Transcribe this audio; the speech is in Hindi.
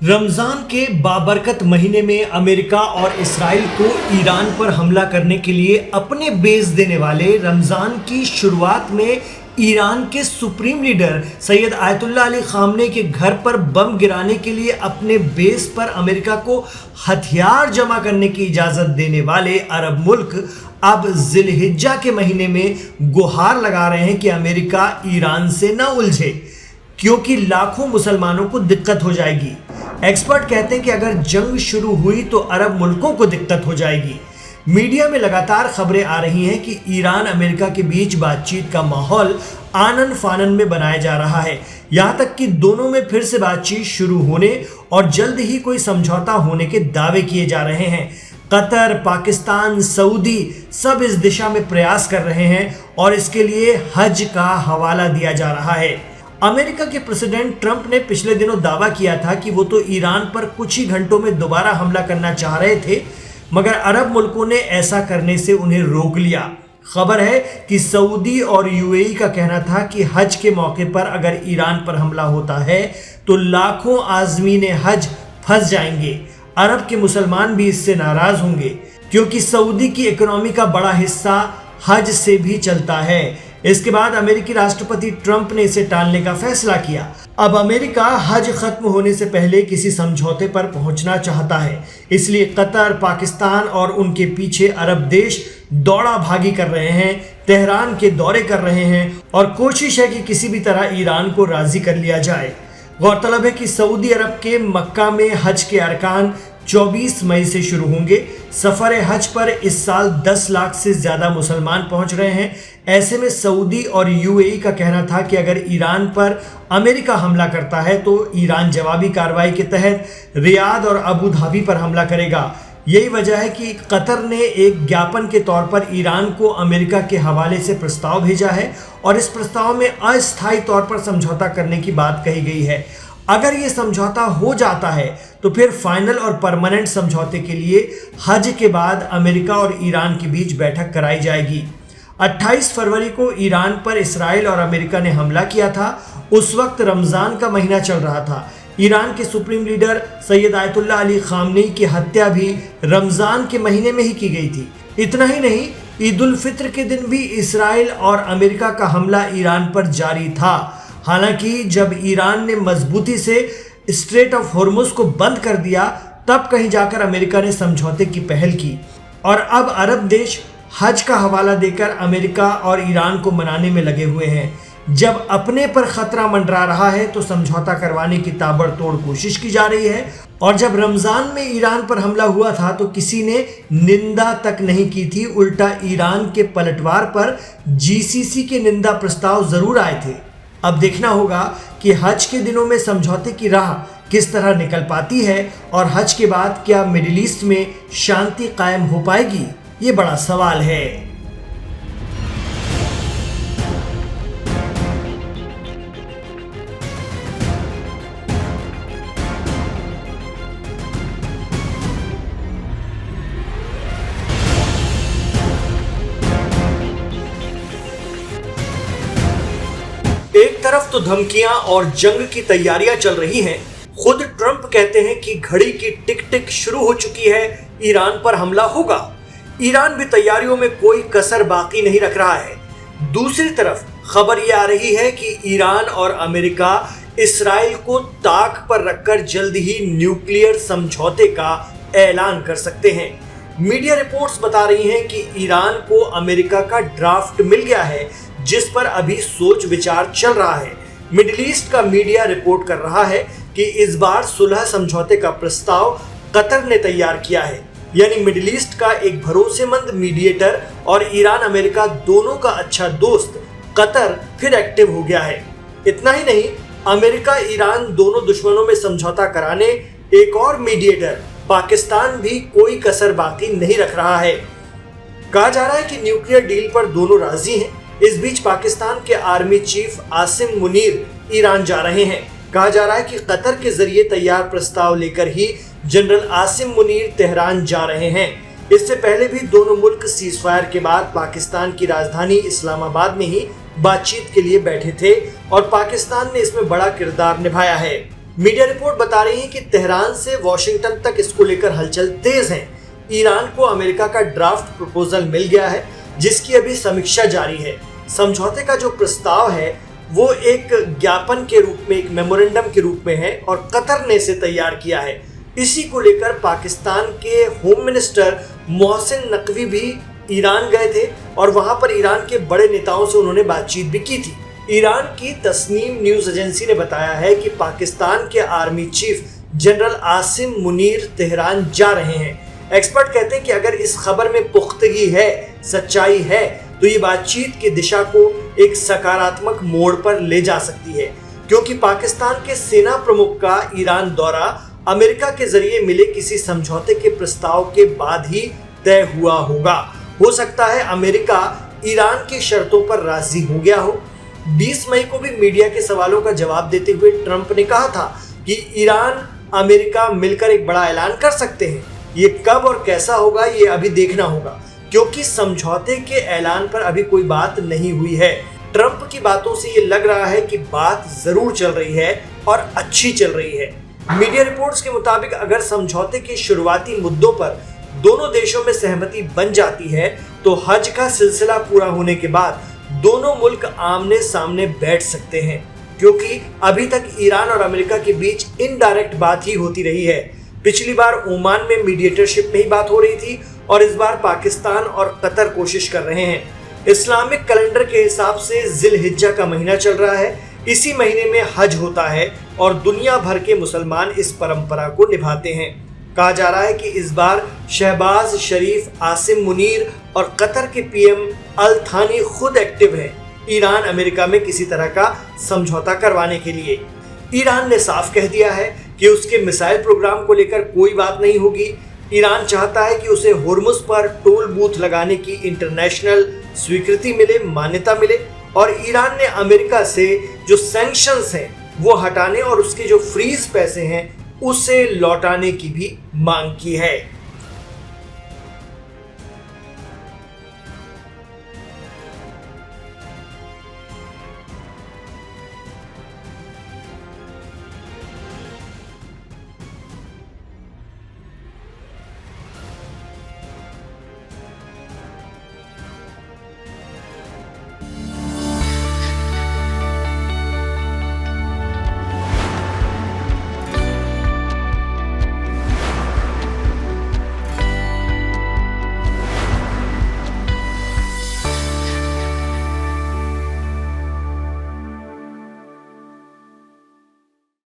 रमजान के बाबरकत महीने में अमेरिका और इसराइल को ईरान पर हमला करने के लिए अपने बेस देने वाले रमजान की शुरुआत में ईरान के supreme leader Syed Ayatollah Ali Khamenei के घर पर बम गिराने के लिए अपने बेस पर अमेरिका को हथियार जमा करने की इजाज़त देने वाले अरब मुल्क अब जिलहिज्जा के महीने में गुहार लगा रहे हैं कि अमेरिका ईरान से न उलझे, क्योंकि लाखों मुसलमानों को दिक्कत हो जाएगी। एक्सपर्ट कहते हैं कि अगर जंग शुरू हुई तो अरब मुल्कों को दिक्कत हो जाएगी। मीडिया में लगातार खबरें आ रही हैं कि ईरान अमेरिका के बीच बातचीत का माहौल आनन फानन में बनाया जा रहा है, यहाँ तक कि दोनों में फिर से बातचीत शुरू होने और जल्द ही कोई समझौता होने के दावे किए जा रहे हैं। कतर, पाकिस्तान, सऊदी सब इस दिशा में प्रयास कर रहे हैं और इसके लिए हज का हवाला दिया जा रहा है। अमेरिका के प्रेसिडेंट ट्रंप ने पिछले दिनों दावा किया था कि वो तो ईरान पर कुछ ही घंटों में दोबारा हमला करना चाह रहे थे, मगर अरब मुल्कों ने ऐसा करने से उन्हें रोक लिया। खबर है कि सऊदी और यूएई का कहना था कि हज के मौके पर अगर ईरान पर हमला होता है तो लाखों आज़मीन हज फंस जाएंगे। अरब के मुसलमान भी इससे नाराज होंगे, क्योंकि सऊदी की इकोनॉमी का बड़ा हिस्सा हज से भी चलता है। इसके बाद अमेरिकी राष्ट्रपति ट्रंप ने इसे टालने का फैसला किया। अब अमेरिका हज खत्म होने से पहले किसी समझौते पर पहुंचना चाहता है, इसलिए कतर, पाकिस्तान और उनके पीछे अरब देश दौड़ा भागी कर रहे हैं, तेहरान के दौरे कर रहे हैं और कोशिश है कि किसी भी तरह ईरान को राजी कर लिया जाए। गौरतलब है कि सऊदी अरब के मक्का में हज के अरकान 24 मई से शुरू होंगे। सफ़र हज पर इस साल 10 लाख से ज़्यादा मुसलमान पहुंच रहे हैं। ऐसे में सऊदी और यूएई का कहना था कि अगर ईरान पर अमेरिका हमला करता है तो ईरान जवाबी कार्रवाई के तहत रियाद और अबू धाबी पर हमला करेगा। यही वजह है कि कतर ने एक ज्ञापन के तौर पर ईरान को अमेरिका के हवाले से प्रस्ताव भेजा है और इस प्रस्ताव में अस्थायी तौर पर समझौता करने की बात कही गई है। अगर ये समझौता हो जाता है तो फिर फाइनल और परमानेंट समझौते के लिए हज के बाद अमेरिका और ईरान के बीच बैठक कराई जाएगी। 28 फरवरी को ईरान पर इसराइल और अमेरिका ने हमला किया था। उस वक्त रमज़ान का महीना चल रहा था। ईरान के supreme leader Syed Ayatollah Ali Khamenei की हत्या भी रमज़ान के महीने में ही की गई थी। इतना ही नहीं, ईद उल फित्र के दिन भी इसराइल और अमेरिका का हमला ईरान पर जारी था। हालांकि जब ईरान ने मजबूती से स्ट्रेट ऑफ हॉर्मुज को बंद कर दिया, तब कहीं जाकर अमेरिका ने समझौते की पहल की और अब अरब देश हज का हवाला देकर अमेरिका और ईरान को मनाने में लगे हुए हैं। जब अपने पर खतरा मंडरा रहा है तो समझौता करवाने की ताबड़तोड़ कोशिश की जा रही है। और जब रमज़ान में ईरान पर हमला हुआ था तो किसी ने निंदा तक नहीं की थी, उल्टा ईरान के पलटवार पर जीसीसी के निंदा प्रस्ताव जरूर आए थे। अब देखना होगा कि हज के दिनों में समझौते की राह किस तरह निकल पाती है और हज के बाद क्या मिडिल ईस्ट में शांति कायम हो पाएगी, ये बड़ा सवाल है। एक तरफ तो धमकियां और जंग की तैयारियां चल रही हैं। खुद ट्रंप कहते हैं कि घड़ी की टिक टिक शुरू हो चुकी है, ईरान पर हमला होगा। ईरान भी तैयारियों में कोई कसर बाकी नहीं रख रहा है। दूसरी तरफ खबर यह आ रही है कि ईरान और अमेरिका इसराइल को ताक पर रखकर जल्द ही न्यूक्लियर समझौते का ऐलान कर सकते हैं। मीडिया रिपोर्ट्स बता रही हैं कि ईरान को अमेरिका का ड्राफ्ट मिल गया है, जिस पर अभी सोच विचार चल रहा है। मिडिल ईस्ट का मीडिया रिपोर्ट कर रहा है कि इस बार सुलह समझौते का प्रस्ताव कतर ने तैयार किया है, यानी मिडिल ईस्ट का एक भरोसेमंद मीडिएटर और ईरान अमेरिका दोनों का अच्छा दोस्त कतर फिर एक्टिव हो गया है। इतना ही नहीं, अमेरिका ईरान दोनों दुश्मनों में समझौता कराने एक और मीडिएटर पाकिस्तान भी कोई कसर बाकी नहीं रख रहा है। कहा जा रहा है कि न्यूक्लियर डील पर दोनों राजी हैं। इस बीच पाकिस्तान के army chief Asim Munir Iran जा रहे हैं। कहा जा रहा है कि कतर के जरिए तैयार प्रस्ताव लेकर ही जनरल आसिम मुनीर तेहरान जा रहे हैं। इससे पहले भी दोनों मुल्क सीजफायर के बाद पाकिस्तान की राजधानी इस्लामाबाद में ही बातचीत के लिए बैठे थे और पाकिस्तान ने इसमें बड़ा किरदार निभाया है। मीडिया रिपोर्ट बता रही है कि तेहरान से वॉशिंगटन तक इसको लेकर हलचल तेज है। ईरान को अमेरिका का ड्राफ्ट प्रपोजल मिल गया है, जिसकी अभी समीक्षा जारी है। समझौते का जो प्रस्ताव है वो एक ज्ञापन के रूप में, एक मेमोरेंडम के रूप में है और कतर ने इसे तैयार किया है। इसी को लेकर पाकिस्तान के होम मिनिस्टर मोहसिन नकवी भी ईरान गए थे और वहां पर ईरान के बड़े नेताओं से उन्होंने बातचीत भी की थी। ईरान की तस्नीम न्यूज एजेंसी ने बताया है कि पाकिस्तान के army chief general Asim Munir Tehran जा रहे हैं। एक्सपर्ट कहते हैं कि अगर इस खबर में पुख्तगी है, सच्चाई है, तो ये बातचीत की दिशा को एक सकारात्मक मोड़ पर ले जा सकती है, क्योंकि पाकिस्तान के सेना प्रमुख का ईरान दौरा अमेरिका के जरिए मिले किसी समझौते के प्रस्ताव के बाद ही तय हुआ होगा। हो सकता है अमेरिका ईरान की शर्तों पर राजी हो गया हो। 20 मई को भी मीडिया के सवालों का जवाब देते हुए ट्रंप ने कहा था कि ईरान अमेरिका मिलकर एक बड़ा ऐलान कर सकते हैं। ये कब और कैसा होगा ये अभी देखना होगा, क्योंकि समझौते के ऐलान पर अभी कोई बात नहीं हुई है। ट्रंप की बातों से ये लग रहा है कि बात जरूर चल रही है और अच्छी चल रही है। मीडिया रिपोर्ट्स के मुताबिक अगर समझौते के शुरुआती मुद्दों पर दोनों देशों में सहमति बन जाती है तो हज का सिलसिला पूरा होने के बाद दोनों मुल्क आमने सामने बैठ सकते हैं, क्योंकि अभी तक ईरान और अमेरिका के बीच इनडायरेक्ट बात ही होती रही है। पिछली बार ओमान में मीडिएटरशिप में ही बात हो रही थी और इस बार पाकिस्तान और कतर कोशिश कर रहे हैं। इस्लामिक कैलेंडर के हिसाब से जिलहिज्जा का महीना चल रहा है। इसी महीने में हज होता है और दुनिया भर के मुसलमान इस परंपरा को निभाते हैं। कहा जा रहा है कि इस बार शहबाज शरीफ, आसिम मुनीर और कतर के पीएम अल थानी खुद एक्टिव हैं ईरान अमेरिका में किसी तरह का समझौता करवाने के लिए। ईरान ने साफ कह दिया है कि उसके मिसाइल प्रोग्राम को लेकर कोई बात नहीं होगी। ईरान चाहता है कि उसे होर्मुज पर टोल बूथ लगाने की इंटरनेशनल स्वीकृति मिले, मान्यता मिले, और ईरान ने अमेरिका से जो सैंक्शंस हैं वो हटाने और उसके जो फ्रीज पैसे हैं उसे लौटाने की भी मांग की है।